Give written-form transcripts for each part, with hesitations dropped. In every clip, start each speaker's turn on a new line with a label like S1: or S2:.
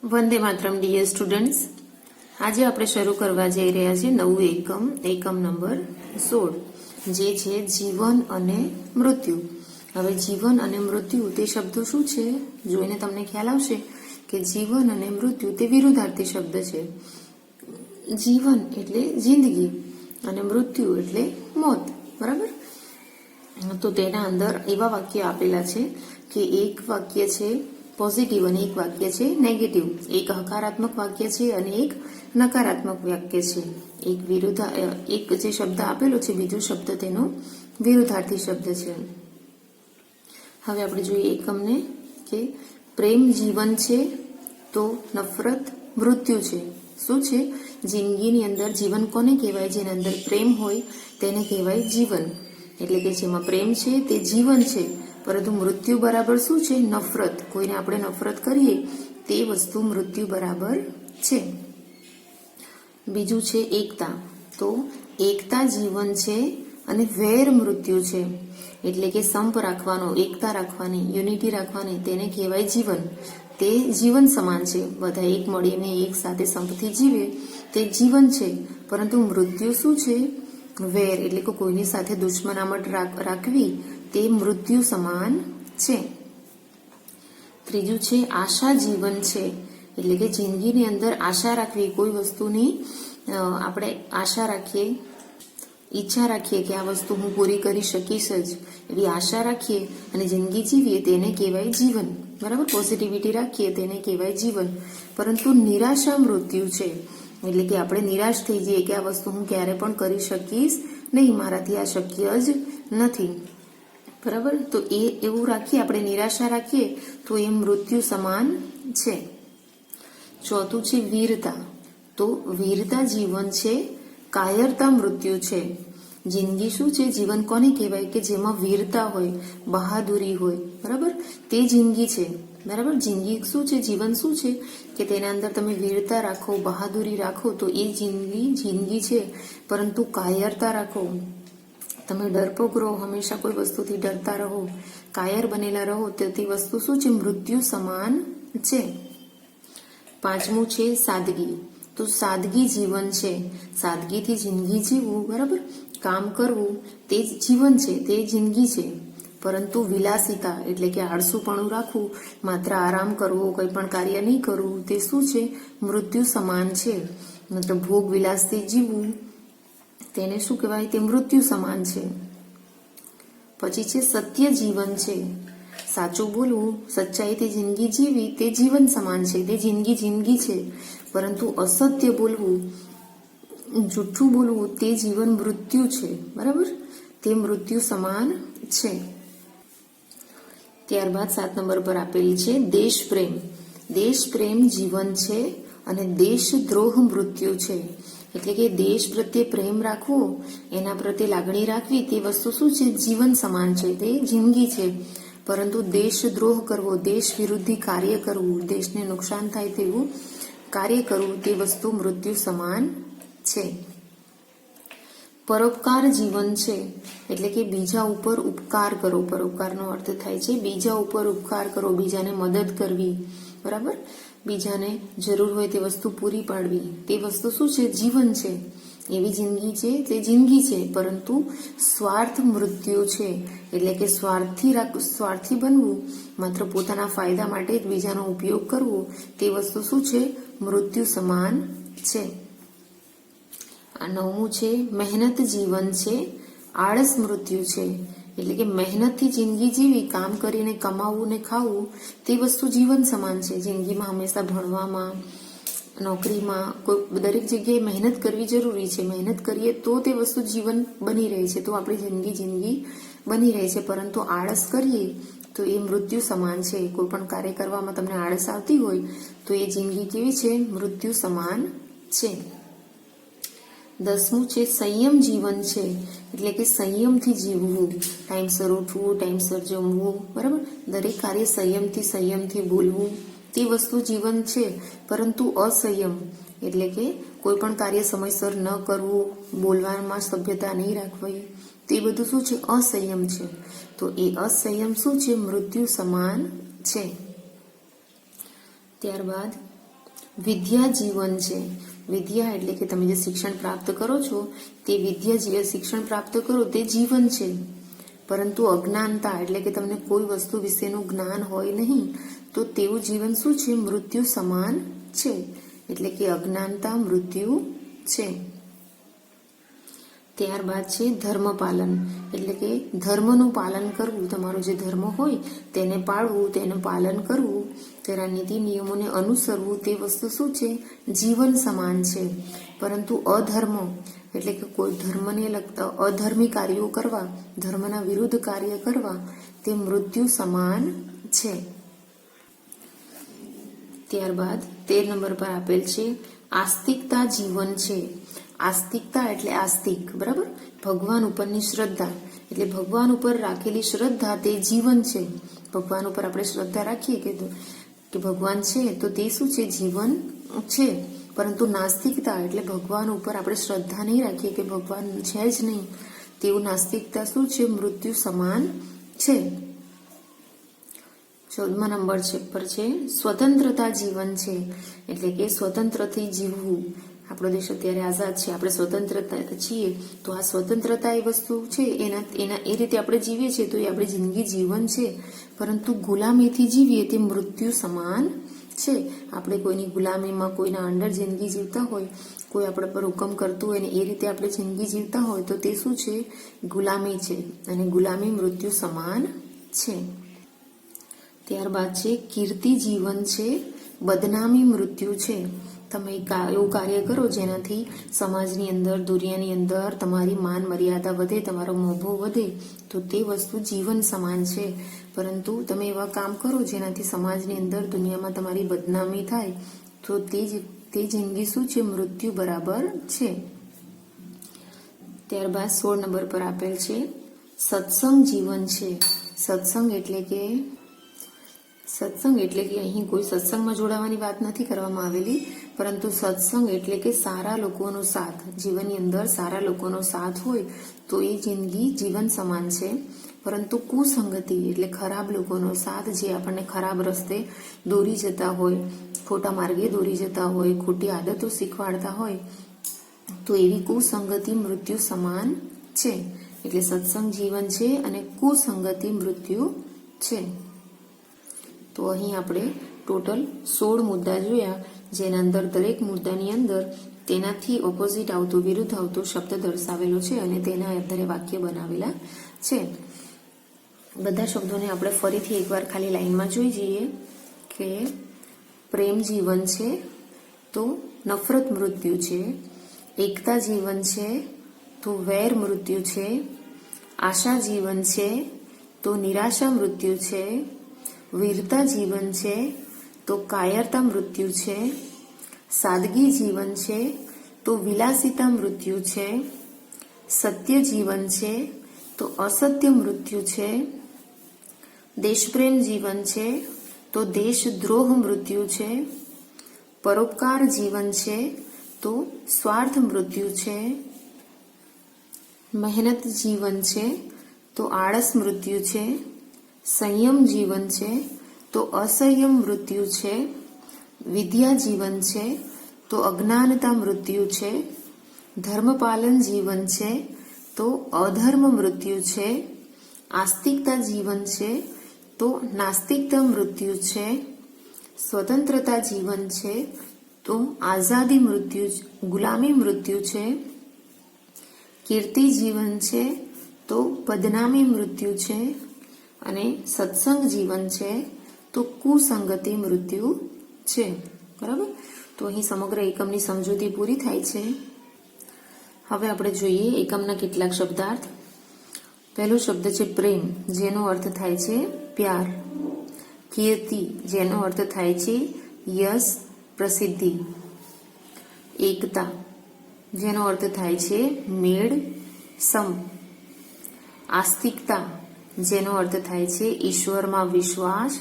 S1: Vande Mataram dear students, આજે આપણે શરૂ કરવા જઈ રહ્યા છીએ નવું એકમ નંબર 16, જે છે જીવન અને મૃત્યુ. હવે જીવન અને મૃત્યુ તે શબ્દો શું છે જોઈને તમને ખ્યાલ આવશે કે જીવન અને મૃત્યુ તે વિરુદ્ધાર્થી શબ્દ છે. જીવન એટલે જિંદગી અને મૃત્યુ એટલે મોત. બરાબર? તો તેના અંદર એવા વાક્ય આપેલા છે કે એક વાક્ય છે પોઝિટિવ અને એક વાક્ય છે નેગેટિવ. એક હકારાત્મક વાક્ય છે અને એક નકારાત્મક વાક્ય છે. એક જે શબ્દ આપેલો છે, બીજો શબ્દ તેનો વિરુદ્ધાર્થી શબ્દ છે. હવે આપણે જોઈએ એકમને કે પ્રેમ જીવન છે તો નફરત મૃત્યુ છે. શું છે? જિંદગીની અંદર જીવન કોને કહેવાય? જેની અંદર પ્રેમ હોય તેને કહેવાય જીવન. એટલે કે જેમાં પ્રેમ છે તે જીવન છે, પરંતુ મૃત્યુ બરાબર શું છે? નફરત. કોઈને આપણે નફરત કરીએ તે વસ્તુ મૃત્યુ બરાબર છે. બીજું છે એકતા. તો એકતા જીવન છે અને વેર મૃત્યુ છે. એટલે કે સંપ રાખવાનો, એકતા રાખવાની, યુનિટી રાખવાની, તેને કહેવાય જીવન. તે જીવન સમાન છે. બધા એક મળીને એક સાથે સંપથી જીવે તે જીવન છે, પરંતુ મૃત્યુ શું છે? વેર. એટલે કે કોઈની સાથે દુશ્મનામત રાખવી તે મૃત્યુ સમાન છે. ત્રીજું છે આશા જીવન છે. એટલે કે જિંદગીની અંદર આશા રાખવી, કોઈ વસ્તુની આપણે આશા રાખીએ, ઈચ્છા રાખીએ કે આ વસ્તુ હું પૂરી કરી શકીશ જ, એવી આશા રાખીએ અને જિંદગી જીવીએ તેને કહેવાય જીવન. બરાબર? પોઝિટિવિટી રાખીએ તેને કહેવાય જીવન. પરંતુ નિરાશા મૃત્યુ છે. એટલે કે આપણે નિરાશ થઈ જઈએ કે આ વસ્તુ હું ક્યારે પણ કરી શકીશ નહીં, મારાથી આ શક્ય જ નથી. બરાબર? તો એવું રાખીએ, આપણે નિરાશા રાખીએ તો એ મૃત્યુ સમાન છે. ચોથું છે વીરતા. તો વીરતા જીવન છે, કાયરતા મૃત્યુ છે. જિંદગી શું છે? જીવન કોને કહેવાય? કે જેમાં વીરતા હોય, બહાદુરી હોય. બરાબર? તે જિંદગી છે. બરાબર? જિંદગી શું છે? જીવન શું છે? કે તેના અંદર તમે વીરતા રાખો, બહાદુરી રાખો તો એ જિંદગી છે. પરંતુ કાયરતા રાખો, તમે ડરપોક રહો, હંમેશા કોઈ વસ્તુથી ડરતા રહો, કાયર બનેલા રહો, તો તે વસ્તુ શું છે? મૃત્યુ સમાન છે. પાંચમું છે સાદગી. તો સાદગી જીવન છે. સાદગીથી જિંદગી જીવવું, બરાબર, કામ કરવું તે જ જીવન છે, તે જિંદગી છે. પરંતુ વિલાસિતા એટલે કે આળસુપણું રાખવું, માત્ર આરામ કરવો, કંઈ પણ કાર્ય નહીં કરવું, તે શું છે? મૃત્યુ સમાન છે. મતલબ ભોગ વિલાસથી જીવવું તેને શું કહેવાય? તે મૃત્યુ સમાન છે. પછી છે સત્ય જીવન છે. સાચું બોલવું, સચ્ચાઈથી જિંદગી જીવી તે જીવન સમાન છે, તે જિંદગી છે. પરંતુ અસત્ય બોલવું, જૂઠું બોલવું તે જીવન મૃત્યુ છે. બરાબર? તે મૃત્યુ સમાન છે. ત્યારબાદ 7 નંબર પર આપેલી છે દેશ પ્રેમ. દેશ પ્રેમ જીવન છે અને દેશદ્રોહ મૃત્યુ છે. એટલે કે દેશ પ્રત્યે પ્રેમ રાખવો, એના પ્રત્યે લાગણી રાખવી, તે વસ્તુ શું છે? જીવન સમાન છે, તે જિંદગી છે. પરંતુ દેશદ્રોહ કરવો, દેશ વિરુદ્ધી કાર્ય કરવું, દેશને નુકસાન થાય તેવું કાર્ય કરવું, તે વસ્તુ મૃત્યુ સમાન છે. પરોપકાર જીવન છે. એટલે કે બીજા ઉપર ઉપકાર કરો. પરોપકારનો અર્થ થાય છે બીજા ઉપર ઉપકાર કરો, બીજાને મદદ કરવી. બરાબર? બીજાને જરૂર હોય તે વસ્તુ પૂરી પાડવી, તે વસ્તુ શું છે? જીવન છે. એવી જિંદગી છે, તે જિંદગી છે. પરંતુ સ્વાર્થ મૃત્યુ છે. એટલે કે સ્વાર્થી બનવું, માત્ર પોતાના ફાયદા માટે જ બીજાનો ઉપયોગ કરવો, તે વસ્તુ શું છે? મૃત્યુ સમાન છે. આ 9મું છે મહેનત જીવન છે, આળસ મૃત્યુ છે. એટલે કે મહેનતથી જિંદગી જીવી, કામ કરીને કમાવું ને ખાવું, તે વસ્તુ જીવન સમાન છે. જિંદગીમાં હંમેશા ભણવામાં, નોકરીમાં, દરેક જગ્યાએ મહેનત કરવી જરૂરી છે. મહેનત કરીએ તો તે વસ્તુ જીવન બની રહે છે, તો આપણી જિંદગી બની રહે છે. પરંતુ આળસ કરીએ તો એ મૃત્યુ સમાન છે. કોઈ પણ કાર્ય કરવામાં તમને આળસ આવતી હોય તો એ જિંદગી કેવી છે? મૃત્યુ સમાન છે. 10મું છે સંયમ જીવન છે. એટલે કે સંયમથી જીવવું, ટાઈમસર ઉઠવું, ટાઈમસર જમવું. બરાબર? દરેક કાર્ય સંયમથી બોલવું, તે વસ્તુ જીવન છે. પરંતુ અસંયમ એટલે કે કોઈ પણ કાર્ય સમયસર ન કરવું, બોલવામાં સભ્યતા નહીં રાખવી, તે બધું શું છે? અસંયમ છે. તો એ અસંયમ શું છે? મૃત્યુ સમાન છે. ત્યારબાદ વિદ્યા જીવન છે. વિદ્યા એટલે કે તમે જે શિક્ષણ પ્રાપ્ત કરો છો તે વિદ્યા જે શિક્ષણ પ્રાપ્ત કરો તે જીવન છે. પરંતુ અજ્ઞાનતા એટલે કે તમને કોઈ વસ્તુ વિશેનું જ્ઞાન હોય નહીં તો તેવું જીવન શું છે? મૃત્યુ સમાન છે. એટલે કે અજ્ઞાનતા મૃત્યુ છે. ત્યારબાદ છે ધર્મ પાલન એટલે કે ધર્મનું પાલન કરવું. તમારો જે ધર્મ હોય તેને પાળવું, તેનું પાલન કરવું, તેના નીતિ નિયમોને અનુસરવું, તે વસ્તુ શું છે? જીવન સમાન છે. પરંતુ અધર્મ એટલે કે કોઈ ધર્મને લગતા અધર્મી કાર્યો કરવા, ધર્મના વિરુદ્ધ કાર્ય કરવા, તે મૃત્યુ સમાન છે. ત્યારબાદ 13 નંબર પર આપેલ છે આસ્તિકતા જીવન છે. આસ્તિકતા એટલે આસ્તિક, બરાબર, ભગવાન ઉપરની શ્રદ્ધા એટલે ભગવાન ઉપર રાખેલી શ્રદ્ધા તે જીવન છે. ભગવાન ઉપર આપણે શ્રદ્ધા રાખીએ કે ભગવાન છે તો તે શું છે? જીવન છે. પરંતુ નાસ્તિકતા એટલે ભગવાન ઉપર આપણે શ્રદ્ધા નહીં રાખીએ કે ભગવાન છે જ નહીં, તેવું નાસ્તિકતા શું છે? મૃત્યુ સમાન છે. 14મા નંબર પર છે સ્વતંત્રતા જીવન છે. એટલે કે સ્વતંત્રથી જીવવું. આપણો દેશ અત્યારે આઝાદ છે, આપણે સ્વતંત્ર છીએ, તો આ સ્વતંત્રતા એ વસ્તુ છે એના એ રીતે આપણે જીવીએ છીએ તો એ આપણી જિંદગી જીવન છે. પરંતુ ગુલામીથી જીવીએ તે મૃત્યુ સમાન છે. આપણે કોઈની ગુલામીમાં કોઈના અંડર જિંદગી જીવતા હોય, કોઈ આપણા પર હુકમ કરતું હોય ને એ રીતે આપણે જિંદગી જીવતા હોય તો તે શું છે? ગુલામી છે. અને ગુલામી મૃત્યુ સમાન છે. ત્યારબાદ છે કીર્તિ જીવન છે, બદનામી મૃત્યુ છે. તમે એવું કાર્ય કરો જેનાથી સમાજની અંદર, દુનિયાની અંદર તમારી માન મર્યાદા વધે, તમારો મોભો વધે, તો તે વસ્તુ જીવન સમાન છે. પરંતુ તમે એવા કામ કરો જેનાથી સમાજની અંદર, દુનિયામાં તમારી બદનામી થાય, તો તે જિંદગી શું છે? મૃત્યુ બરાબર છે. ત્યારબાદ 16 નંબર પર આપેલ છે સત્સંગ જીવન છે. સત્સંગ એટલે કે અહીં કોઈ સત્સંગમાં જોડાવાની વાત નથી કરવામાં આવેલી, પરંતુ સત્સંગ એટલે કે સારા લોકોનો સાથ. જીવનની અંદર સારા લોકોનો સાથ હોય તો એ જિંદગી જીવન સમાન છે. પરંતુ કુસંગતિ એટલે ખરાબ લોકોનો સાથ, જે આપણને ખરાબ રસ્તે દોરી જતા હોય, ખોટા માર્ગે દોરી જતા હોય, ખોટી આદતો શીખવાડતા હોય, તો એવી કુસંગતિ મૃત્યુ સમાન છે. એટલે સત્સંગ જીવન છે અને કુસંગતિ મૃત્યુ છે. તો અહીં આપણે ટોટલ 16 મુદ્દા જોયા, જેના અંદર દરેક મુદ્દાની અંદર તેનાથી ઓપોઝિટ આવતો, વિરુદ્ધ આવતો શબ્દ દર્શાવેલો છે અને તેના આધારે વાક્ય બનાવેલા છે. બધા શબ્દોને આપણે ફરીથી એકવાર ખાલી લાઈનમાં જોઈ જઈએ કે પ્રેમ જીવન છે તો નફરત મૃત્યુ છે, એકતા જીવન છે તો વેર મૃત્યુ છે, આશા જીવન છે તો નિરાશા મૃત્યુ છે, વીરતા જીવન છે તો કાયરતા મૃત્યુ છે, સાદગી જીવન છે તો વિલાસિતા મૃત્યુ છે, સત્ય જીવન છે તો અસત્ય મૃત્યુ છે, દેશપ્રેમ જીવન છે તો દેશદ્રોહ મૃત્યુ છે, પરોપકાર જીવન છે તો સ્વાર્થ મૃત્યુ છે, મહેનત જીવન છે તો આળસ મૃત્યુ છે, સંયમ જીવન છે તો અસંયમ મૃત્યુ છે, વિદ્યા જીવન છે તો અજ્ઞાનતા મૃત્યુ છે, ધર્મપાલન જીવન છે તો અધર્મ મૃત્યુ છે, આસ્તિકતા જીવન છે તો નાસ્તિકતા મૃત્યુ છે, સ્વતંત્રતા જીવન છે તો આઝાદી મૃત્યુ, ગુલામી મૃત્યુ છે, કીર્તિ જીવન છે તો બદનામી મૃત્યુ છે, અને સત્સંગ જીવન છે તો કુસંગતિ મૃત્યુ છે. બરાબર? તો અહીં સમગ્ર એકમની સમજૂતી પૂરી થાય છે. હવે આપણે જોઈએ એકમના કેટલાક શબ્દાર્થ. પહેલો શબ્દ છે પ્રેમ, જેનો અર્થ થાય છે પ્યાર. કીર્તિ, જેનો અર્થ થાય છે યશ, પ્રસિદ્ધિ. એકતા, જેનો અર્થ થાય છે મેળ, સમ. આસ્તિકતા, જેનો અર્થ થાય છે ઈશ્વરમાં વિશ્વાસ,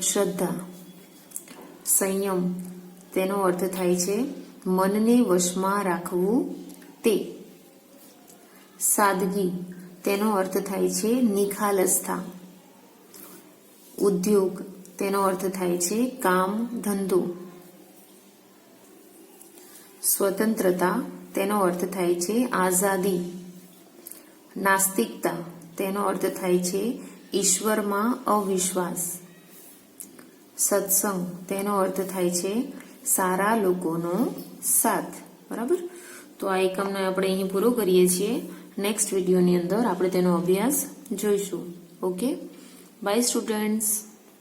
S1: શ્રદ્ધા. સંયમ, તેનો અર્થ થાય છે મનને વશમાં રાખવું, તે. સાદગી, તેનો અર્થ થાય છે નિખાલસતા. ઉદ્યોગ, તેનો અર્થ થાય છે કામ, ધંધો. સ્વતંત્રતા તેનો અર્થ થાય છે આઝાદી. નાસ્તિકતા તેનો અર્થ થાય છે ઈશ્વરમાં અવિશ્વાસ. સત્સંગ તેનો અર્થ થાય છે સારા લોકોનો સાથ. બરાબર? તો આ એકમને આપણે અહીં પૂરો કરીએ છીએ. નેક્સ્ટ વિડીયોની અંદર આપણે તેનો અભ્યાસ જોઈશું. Okay, bye students.